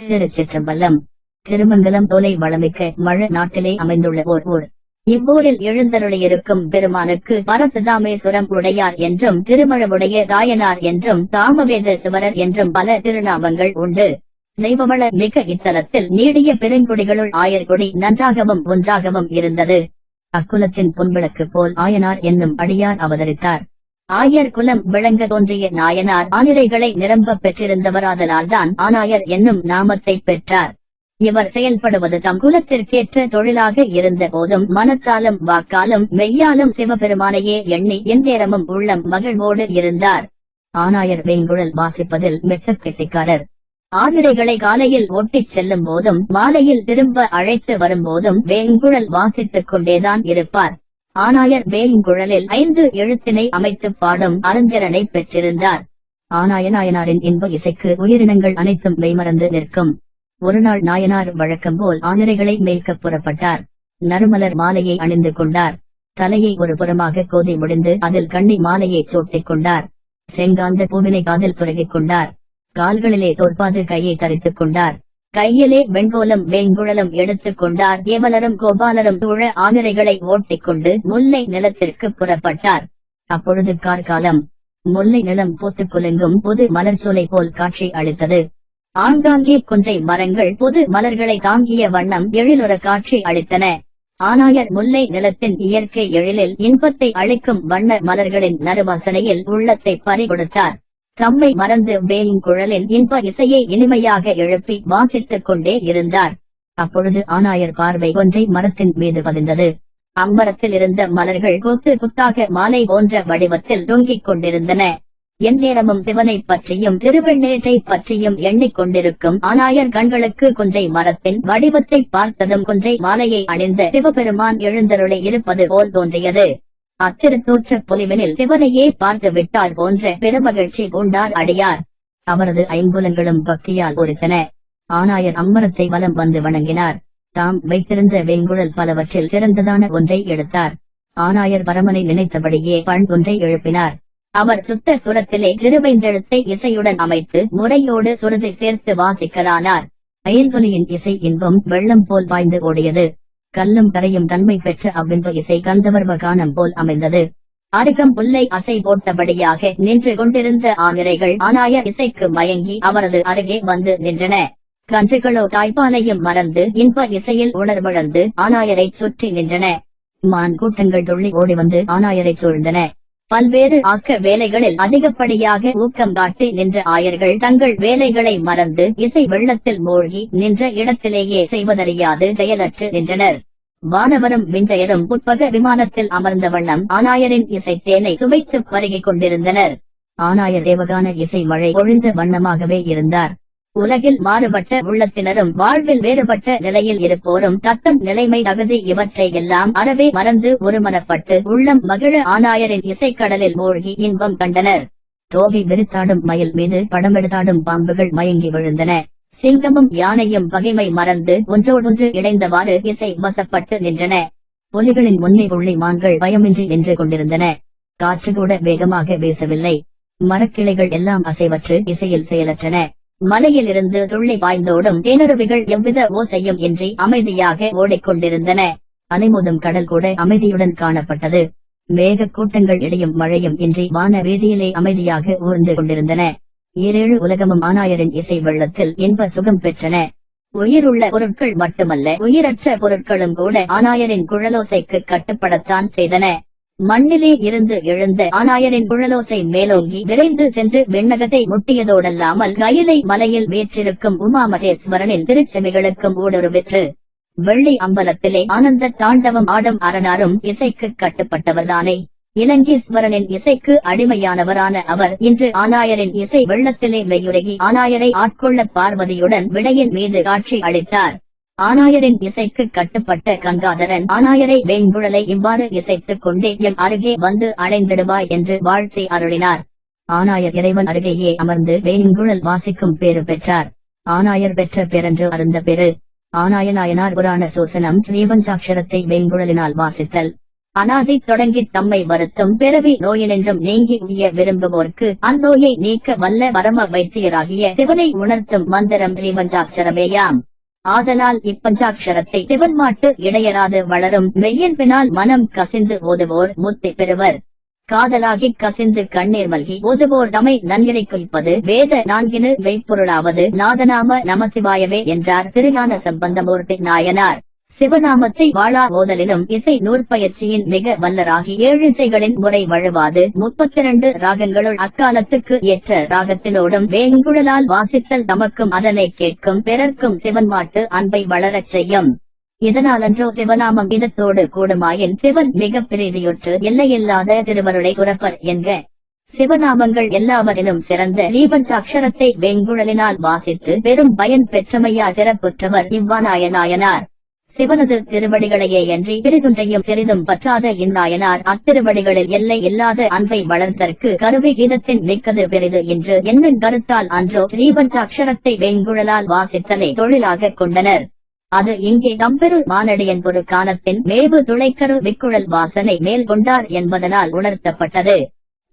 திருச்சிற்றம்பலம். திருமங்கலம் சோலை வளமிக்க மழ நாட்டிலே அமைந்துள்ள ஓர் ஊர். இவ்வூரில் எழுந்தருளியிருக்கும் பெருமானுக்கு பரசுதாமேஸ்வரம் உடையார் என்றும் திருமழவுடைய ராயனார் என்றும் தாமவேத சிவரர் என்றும் பல திருநாமங்கள் உண்டு. தெய்வவள மிக இத்தலத்தில் நீடிய பெருங்குடிகளுள் ஆயர்குடி நன்றாகவும் ஒன்றாகவும் இருந்தது. அக்குலத்தின் பொன்விளக்கு போல் ஆயனார் என்னும் அடியார் அவதரித்தார். ஆயர் குலம் விளங்க தோன்றிய நாயனார் ஆனிரைகளை நிரம்ப பெற்றிருந்தவராதலால்தான் ஆனாயர் என்னும் நாமத்தை பெற்றார். இவர் செயல்படுவது தம் குலத்திற்கேற்ற தொழிலாக இருந்த போதும் மனத்தாலும் வாக்காலும் மெய்யாலும் சிவபெருமானையே எண்ணி எந்நேரமும் உள்ளம் மகிழ்வோடு இருந்தார். ஆனாயர் வேங்குழல் வாசிப்பதில் மெத்த கெட்டிக்காரர். ஆனிரைகளை காலையில் ஓட்டிச் செல்லும் போதும் மாலையில் திரும்ப அழைத்து வரும்போதும் வேங்குழல் வாசித்துக் கொண்டேதான் இருப்பார். ஆனாயர் வேங்குழலில் 5 எழுத்தினை அமைத்து பாடும் அருந்திறனை பெற்றிருந்தார். ஆனாயனாயனாரின் இன்ப இசைக்கு உயிரினங்கள் அனைத்தும் மெய்மறந்து நிற்கும். ஒருநாள் நாயனார் வழக்கம் போல் ஆனிரைகளை மேய்க்க புறப்பட்டார். நறுமலர் மாலையை அணிந்து கொண்டார். தலையை ஒரு புறமாக கோதி முடிந்து அதில் கண்ணி மாலையை சூட்டிக் கொண்டார். செங்காந்த பூவினை காதில் சுருகிக் கொண்டார். கால்களிலே தோற்பாது கையை தரித்துக் கொண்டார். கையிலே வெண்கோலம் வேங்குழலும் எடுத்துக் கொண்டார். ஏவலரும் கோபாலரும் தூழ ஆனிரைகளை ஓட்டிக்கொண்டு முல்லை நிலத்திற்கு புறப்பட்டார். அப்பொழுது கார்காலம். முல்லை நிலம் பூத்துக் குலுங்கும் புது மலர்ச்சோலை போல் காட்சி அளித்தது. ஆங்காங்கே கொன்றை மரங்கள் புது மலர்களை தாங்கிய வண்ணம் எழிலுற காட்சி அளித்தன. ஆனாயர் முல்லை நிலத்தின் இயற்கை எழிலில் இன்பத்தை அளிக்கும் வண்ண மலர்களின் நறுவாசனையில் உள்ளத்தை பறிகொடுத்தார். தம்மை மறந்து வேங்குழலின் இன்ப இசையை இனிமையாக எழுப்பி வாசித்துக் கொண்டே இருந்தார். அப்பொழுது ஆனாயர் பார்வை கொன்றை மரத்தின் மீது பதிந்தது. அம்மரத்தில் இருந்த மலர்கள் கொத்து குத்தாக மாலை போன்ற வடிவத்தில் தொங்கிக் கொண்டிருந்தன. எந்நேரமும் சிவனை பற்றியும் திருவெண்ணேற்றை பற்றியும் எண்ணிக்கொண்டிருக்கும் ஆனாயர் கண்களுக்கு கொன்றை மரத்தின் வடிவத்தை பார்த்ததும் கொன்றை மாலையை அணிந்த சிவபெருமான் எழுந்தருளை இருப்பது போல் தோன்றியது. அத்திருத்தோற்ற பொலிவினில் சிவனையே பார்த்து விட்டால் போன்ற பெருமகிழ்ச்சி கொண்டார் அடியார். அவரது ஐம்புலங்களும் பக்தியால் ஒருத்தன. ஆனாயர் அம்மரத்தை வலம் வந்து வணங்கினார். தாம் வைத்திருந்த வேங்குழல் பலவற்றில் சிறந்ததான ஒன்றை எடுத்தார். ஆனாயர் பரமனை நினைத்தபடியே பண் ஒன்றை எழுப்பினார். அவர் சுத்த சுரத்திலே திருவைந்தெழுத்தை இசையுடன் அமைத்து முறையோடு சுருதை சேர்த்து வாசிக்கலானார். அயல்கொலியின் இசை இன்பம் வெள்ளம் போல் பாய்ந்து ஓடியது. கல்லும் கரையும் தன்மை பெற்ற அவ்வின்ப இசை கந்தவர்வ கானம் போல் அமைந்தது. அருகம் புல்லை அசை போட்டபடியாக நின்று கொண்டிருந்த ஆனிரைகள் ஆனாயர் இசைக்கு மயங்கி அவரது அருகே வந்து நின்றன. கன்றுகளோ தாய்ப்பாலையும் மறந்து இன்ப இசையில் உணர்விழந்து ஆனாயரை சுற்றி நின்றன. மான் கூட்டங்கள் துள்ளி ஓடி வந்து ஆனாயரை சூழ்ந்தன. பல்வேறு ஆக்க வேலைகளில் அதிகப்படியாக ஊக்கம் காட்டி நின்ற ஆயர்கள் தங்கள் வேலைகளை மறந்து இசை வெள்ளத்தில் மூழ்கி நின்ற இடத்திலேயே செய்வதறியாது செயலற்று நின்றனர். வானவரும் விஞ்சையரும் புட்பக விமானத்தில் அமர்ந்த வண்ணம் ஆனாயரின் இசை தேனை சுவைத்து பருகிக் கொண்டிருந்தனர். ஆனாயர் தேவகான இசை மழை பொழிந்த வண்ணமாகவே இருந்தார். உலகில் மாறுபட்ட உள்ளத்தினரும் வாழ்வில் வேறுபட்ட நிலையில் இருப்போரும் தத்தம் நிலைமை தகுதி இவற்றை எல்லாம் அறவே மறந்து ஒருமனப்பட்டு உள்ளம் மகிழ ஆனாயரின் இசைக்கடலில் மூழ்கி இன்பம் கண்டனர். தோகை விரித்தாடும் மயில் மீது படமெடுத்தாடும் பாம்புகள் மயங்கி விழுந்தன. சிங்கமும் யானையும் பகைமை மறந்து ஒன்றோடொன்று இணைந்தவாறு இசை வசப்பட்டு நின்றன. புலிகளின் முன்னே புள்ளி மான்கள் பயமின்றி நின்று கொண்டிருந்தன. காற்று கூட வேகமாக வீசவில்லை. மரக்கிளைகள் எல்லாம் அசைவற்று இசையில் செயலற்றன. மலையிலிருந்து துள்ளி பாய்ந்தோடும் தேனருவிகள் எவ்வித ஓசையும் இன்றி அமைதியாக ஓடிக்கொண்டிருந்தன. அலைமோதும் கடல் கூட அமைதியுடன் காணப்பட்டது. மேக கூட்டங்கள் இடையும் மழையும் இன்றி வான வீதியிலே அமைதியாக ஊர்ந்து கொண்டிருந்தன. 7 உலகமும் ஆனாயரின் இசை வெள்ளத்தில் இன்ப சுகம் பெற்றன. உயிருள்ள பொருட்கள் மட்டுமல்ல உயிரற்ற பொருட்களும் கூட ஆனாயரின் குழலோசைக்கு கட்டுப்படத்தான் செய்தன. மண்ணிலே இருந்து எழுந்த ஆனாயரின் குழலோசை மேலோங்கி விரைந்து சென்று விண்ணகத்தை முட்டியதோடல்லாமல் கயிலை மலையில் வீற்றிருக்கும் உமாமகேஸ்வரனின் திருச்செவிகளுக்கும் ஊடுருவிற்று. வெள்ளி அம்பலத்திலே ஆனந்த தாண்டவம் ஆடும் அரணாரும் இசைக்கு கட்டுப்பட்டவர்தானே. இலங்கீஸ்வரனின் இசைக்கு அடிமையானவரான அவர் இன்று ஆனாயரின் இசை வெள்ளத்திலே மெய்யுருகி ஆனாயரை ஆட்கொள்ள பார்வதியுடன் விடையின் மீது காட்சி அளித்தார். ஆனாயரின் இசைக்கு கட்டுப்பட்ட கங்காதரன் ஆனாயரை வேங்குழலை இவ்வாறு இசைத்துக் கொண்டே எம் அருகே வந்து அடைந்திடுவாய் என்று வாழ்த்தி அருளினார். ஆனாயர் இறைவன் அருகேயே அமர்ந்து வேங்குழல் வாசிக்கும் பேறு பெற்றார். ஆனாயர் பெற்ற பேரன்று அருந்த பெரு. ஆனாயனாயனார் புராண சோசனம் ஸ்ரீபஞ்சாட்சரத்தை வேங்குழலினால் வாசித்தல். அனாதி தொடங்கி தம்மை வருத்தும் பிறவி நோயினின்றும் நீங்கி உய்ய விரும்புவோர்க்கு அந்நோயை நீக்க வல்ல பரம வைத்தியராகிய சிவனை உணர்த்தும் மந்திரம் ஸ்ரீபஞ்சாட்சரமேயாம். ஆதலால் இப்பஞ்சாட்சரத்தை சிவன்மாட்டு இடையராது வளரும் மெய்யன்பினால் மனம் கசிந்து ஓதுவோர் முத்தி பெறுவர். காதலாகி கசிந்து கண்ணீர் மல்கி ஓதுவோர் தம்மை நன்கினை குறிப்பது வேத நான்கினு மெய்ப்பொருளாவது நாதநாம நமசிவாயவே என்றார் திருஞான சம்பந்தமூர்த்தி நாயனார். சிவநாமத்தை வாழா ஓதலினும் இசை நூற்பயிற்சியின் மிக வல்லராகி 7 இசைகளின் முறை வழுவாது 32 ராகங்களுள் அக்காலத்துக்கு ஏற்ற ராகத்தினோடும் வேங்குழலால் வாசித்தல் தமக்கும் அதனை கேட்கும் பிறர்க்கும் சிவன்மாட்டு அன்பை வளரச் செய்யும். இதனாலன்றோ சிவநாமம் இதத்தோடு கூடுமாயின் சிவன் மிக பிரீதியுற்று எல்லையில்லாத திருவருளை சுரப்பர் என்க. சிவநாமங்கள் எல்லாவற்றிலும் சிறந்த ஸ்ரீபஞ்சாட்சரத்தை வேங்குழலினால் வாசித்து பெரும் பயன் பெற்றமையால் சிறப்புற்றவர் இவ்வானாய நாயனார். சிவனது திருவடிகளையே அன்றி பிறிதொன்றையும் சிறிதும் பற்றாத இந்நாயனார் அத்திருவடிகளில் எல்லை இல்லாத அன்பை வளர்த்தற்கு கருவி கீதத்தின் மிக்கது பெரிது என்று என்னும் கருத்தால் அன்றோ ஸ்ரீபஞ்சாட்சரத்தை வேங்குழலால் வாசித்தலை தொழிலாக கொண்டனர். அது இங்கே தம்பெரு மானடியன் ஒரு காலத்தின் மேவு துளைக்கரு விக்குழல் வாசனை மேல் கொண்டார் என்பதனால் உணர்த்தப்பட்டது.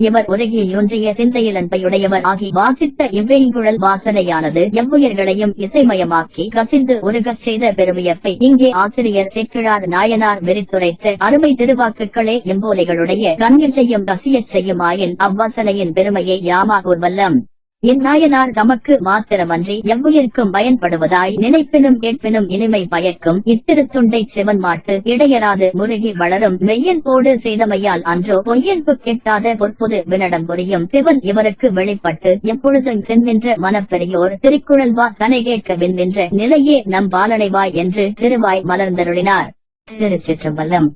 இவர் உருகியூன்றிய சிந்தையில் அன்பையுடையவர் ஆகி வாசித்த இவ்வேங்குழல் வாசனையானது எவ்வுயிர்களையும் இசைமயமாக்கி கசிந்து உருகச் செய்த பெருவியப்பை இங்கே ஆசிரியர் சேக்கிழார் நாயனார் விரித்துரைத்த அருமை திருவாக்குகளே எம்போலைகளுடைய கண்ணில் செய்யும் கசியச் செய்யுமாயின் அவ்வாசனையின் பெருமையை யாமா கூர்வல்லம். இந்நாயனார் தமக்கு மாத்திரமன்றி எவ்வுயிர்க்கும் பயன்படுவதாய் நினைப்பினும் கேட்பினும் இனிமை பயக்கும் இத்திருத்துண்டை சிவன்மாட்டு இடையராது முருகி வளரும் மெய்யன்போடு செய்தமையால் அன்றோ பொய்யன்பு கெட்டாத பொற்புது வினடம் புரியும் சிவன் இவருக்கு வெளிப்பட்டு எப்பொழுதும் சென்னின்ற மனப்பெரியோர் திருக்குழல்வா தனை கேட்க விண்ணின்ற நிலையே நம் பாலனைவாய் என்று திருவாய் மலர்ந்தருளினார். திருச்சிற்றம்பலம்.